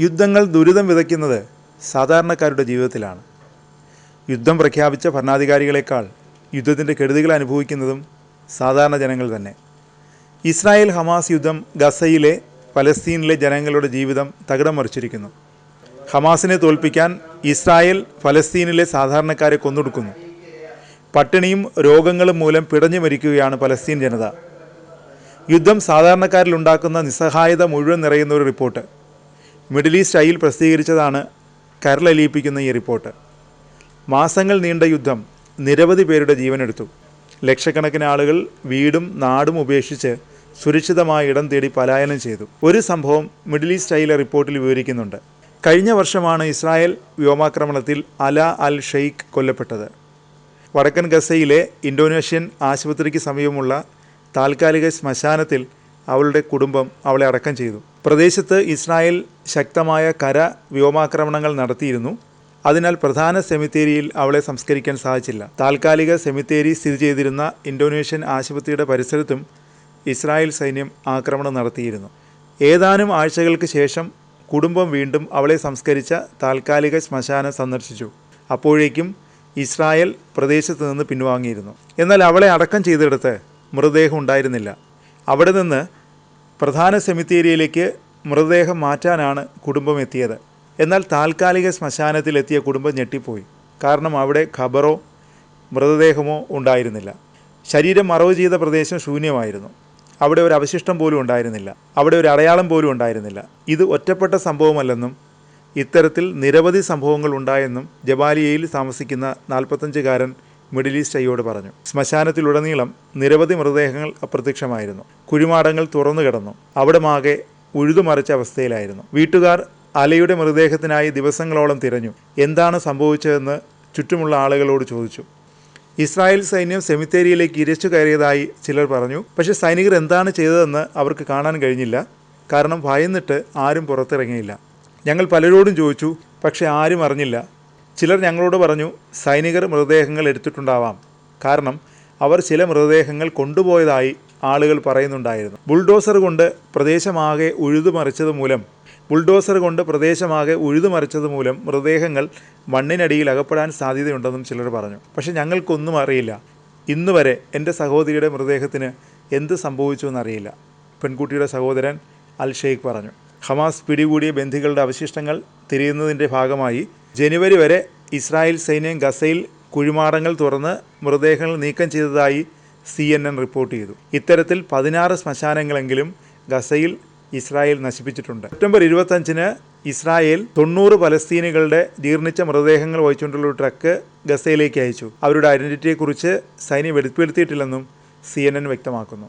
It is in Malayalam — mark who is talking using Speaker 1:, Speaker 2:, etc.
Speaker 1: യുദ്ധങ്ങൾ ദുരിതം വിതയ്ക്കുന്നത് സാധാരണക്കാരുടെ ജീവിതത്തിലാണ്. യുദ്ധം പ്രഖ്യാപിച്ച ഭരണാധികാരികളെക്കാൾ യുദ്ധത്തിൻ്റെ കെടുതികൾ അനുഭവിക്കുന്നതും സാധാരണ ജനങ്ങൾ തന്നെ. ഇസ്രായേൽ ഹമാസ് യുദ്ധം ഗസയിലെ പലസ്തീനിലെ ജനങ്ങളുടെ ജീവിതം തകിടം മറിച്ചിരിക്കുന്നു. ഹമാസിനെ തോൽപ്പിക്കാൻ ഇസ്രായേൽ ഫലസ്തീനിലെ സാധാരണക്കാരെ കൊന്നൊടുക്കുന്നു. പട്ടിണിയും രോഗങ്ങളും മൂലം പിടഞ്ഞു മരിക്കുകയാണ് പലസ്തീൻ ജനത. യുദ്ധം സാധാരണക്കാരിലുണ്ടാക്കുന്ന നിസ്സഹായത മുഴുവൻ നിറയുന്ന ഒരു റിപ്പോർട്ട് മിഡിൽ ഈസ്റ്റ് ഐയിൽ പ്രസിദ്ധീകരിച്ചതാണ്. കരളലിയിപ്പിക്കുന്ന ഈ റിപ്പോർട്ട്. മാസങ്ങൾ നീണ്ട യുദ്ധം നിരവധി പേരുടെ ജീവനെടുത്തു. ലക്ഷക്കണക്കിന് ആളുകൾ വീടും നാടും ഉപേക്ഷിച്ച് സുരക്ഷിതമായ ഇടം തേടി പലായനം ചെയ്തു. ഒരു സംഭവം മിഡിൽ ഈസ്റ്റ് ഐയിലെ റിപ്പോർട്ടിൽ വിവരിക്കുന്നുണ്ട്. കഴിഞ്ഞ വർഷമാണ് ഇസ്രായേൽ വ്യോമാക്രമണത്തിൽ അല അൽ ഷെയ്ഖ് കൊല്ലപ്പെട്ടത്. വടക്കൻ ഗസയിലെ ഇന്തോനേഷ്യൻ ആശുപത്രിക്ക് സമീപമുള്ള താൽക്കാലിക ശ്മശാനത്തിൽ അവളുടെ കുടുംബം അവളെ അടക്കം ചെയ്തു. പ്രദേശത്ത് ഇസ്രായേൽ ശക്തമായ കര വ്യോമാക്രമണങ്ങൾ നടത്തിയിരുന്നു. അതിനാൽ പ്രധാന സെമിത്തേരിയിൽ അവളെ സംസ്കരിക്കാൻ സാധിച്ചില്ല. താൽക്കാലിക സെമിത്തേരി സ്ഥിതി ചെയ്തിരുന്ന ഇന്തോനേഷ്യൻ ആശുപത്രിയുടെ പരിസരത്തും ഇസ്രായേൽ സൈന്യം ആക്രമണം നടത്തിയിരുന്നു. ഏതാനും ആഴ്ചകൾക്ക് ശേഷം കുടുംബം വീണ്ടും അവളെ സംസ്കരിച്ച താൽക്കാലിക ശ്മശാനം സന്ദർശിച്ചു. അപ്പോഴേക്കും ഇസ്രായേൽ പ്രദേശത്ത് നിന്ന് പിൻവാങ്ങിയിരുന്നു. എന്നാൽ അവളെ അടക്കം ചെയ്തെടുത്ത് മൃതദേഹം ഉണ്ടായിരുന്നില്ല. അവിടെ നിന്ന് പ്രധാന സെമിത്തേരിയിലേക്ക് മൃതദേഹം മാറ്റാനാണ് കുടുംബം എത്തിയത്. എന്നാൽ താൽക്കാലിക ശ്മശാനത്തിലെത്തിയ കുടുംബം ഞെട്ടിപ്പോയി. കാരണം അവിടെ ഖബറോ മൃതദേഹമോ ഉണ്ടായിരുന്നില്ല. ശരീരം മറവ് ചെയ്ത പ്രദേശം ശൂന്യമായിരുന്നു. അവിടെ ഒരു അവശിഷ്ടം പോലും ഉണ്ടായിരുന്നില്ല. അവിടെ ഒരു അടയാളം പോലും ഉണ്ടായിരുന്നില്ല. ഇത് ഒറ്റപ്പെട്ട സംഭവമല്ലെന്നും ഇത്തരത്തിൽ നിരവധി സംഭവങ്ങൾ ഉണ്ടായെന്നും ജബാലിയയിൽ താമസിക്കുന്ന 45-കാരൻ മിഡിൽ ഈസ്റ്റ് ഐയോട് പറഞ്ഞു. ശ്മശാനത്തിലുടനീളം നിരവധി മൃതദേഹങ്ങൾ അപ്രത്യക്ഷമായിരുന്നു. കുഴിമാടങ്ങൾ തുറന്നു കിടന്നു. അവിടമാകെ ഉഴുതുമറിച്ച അവസ്ഥയിലായിരുന്നു. വീട്ടുകാർ അലയുടെ മൃതദേഹത്തിനായി ദിവസങ്ങളോളം തിരഞ്ഞു. എന്താണ് സംഭവിച്ചതെന്ന് ചുറ്റുമുള്ള ആളുകളോട് ചോദിച്ചു. ഇസ്രായേൽ സൈന്യം സെമിത്തേരിയിലേക്ക് ഇരച്ചു കയറിയതായി ചിലർ പറഞ്ഞു. പക്ഷേ സൈനികർ എന്താണ് ചെയ്തതെന്ന് അവർക്ക് കാണാൻ കഴിഞ്ഞില്ല. കാരണം ഭയന്നിട്ട് ആരും പുറത്തിറങ്ങിയില്ല. ഞങ്ങൾ പലരോടും ചോദിച്ചു, പക്ഷേ ആരും അറിഞ്ഞില്ല. ചിലർ ഞങ്ങളോട് പറഞ്ഞു സൈനികർ മൃതദേഹങ്ങൾ എടുത്തിട്ടുണ്ടാവാം. കാരണം അവർ ചില മൃതദേഹങ്ങൾ കൊണ്ടുപോയതായി ആളുകൾ പറയുന്നുണ്ടായിരുന്നു. ബുൾഡോസർ കൊണ്ട് പ്രദേശമാകെ ഉഴുതുമറിച്ചത് മൂലം മൃതദേഹങ്ങൾ മണ്ണിനടിയിൽ അകപ്പെടാൻ സാധ്യതയുണ്ടെന്നും ചിലർ പറഞ്ഞു. പക്ഷേ ഞങ്ങൾക്കൊന്നും അറിയില്ല. ഇന്നുവരെ എൻ്റെ സഹോദരിയുടെ മൃതദേഹത്തിന് എന്ത് സംഭവിച്ചു എന്നറിയില്ല, പെൺകുട്ടിയുടെ സഹോദരൻ അൽ ഷെയ്ഖ് പറഞ്ഞു. ഹമാസ് പിടികൂടിയ ബന്ദികളുടെ അവശിഷ്ടങ്ങൾ തിരയുന്നതിൻ്റെ ഭാഗമായി ജനുവരി വരെ ഇസ്രായേൽ സൈന്യം ഗസയിൽ കുഴിമാടങ്ങൾ തുറന്ന് മൃതദേഹങ്ങൾ നീക്കം ചെയ്തതായി CNN റിപ്പോർട്ട് ചെയ്തു. ഇത്തരത്തിൽ 16 ശ്മശാനങ്ങളെങ്കിലും ഗസയിൽ ഇസ്രായേൽ നശിപ്പിച്ചിട്ടുണ്ട്. സെപ്റ്റംബർ 25-ന് ഇസ്രായേൽ 90 പലസ്തീനികളുടെ ജീർണിച്ച മൃതദേഹങ്ങൾ വഹിച്ചുകൊണ്ടുള്ള ഒരു ട്രക്ക് ഗസയിലേക്ക് അയച്ചു. അവരുടെ ഐഡന്റിറ്റിയെക്കുറിച്ച് സൈന്യം വെളിപ്പെടുത്തിയിട്ടില്ലെന്നും CNN വ്യക്തമാക്കുന്നു.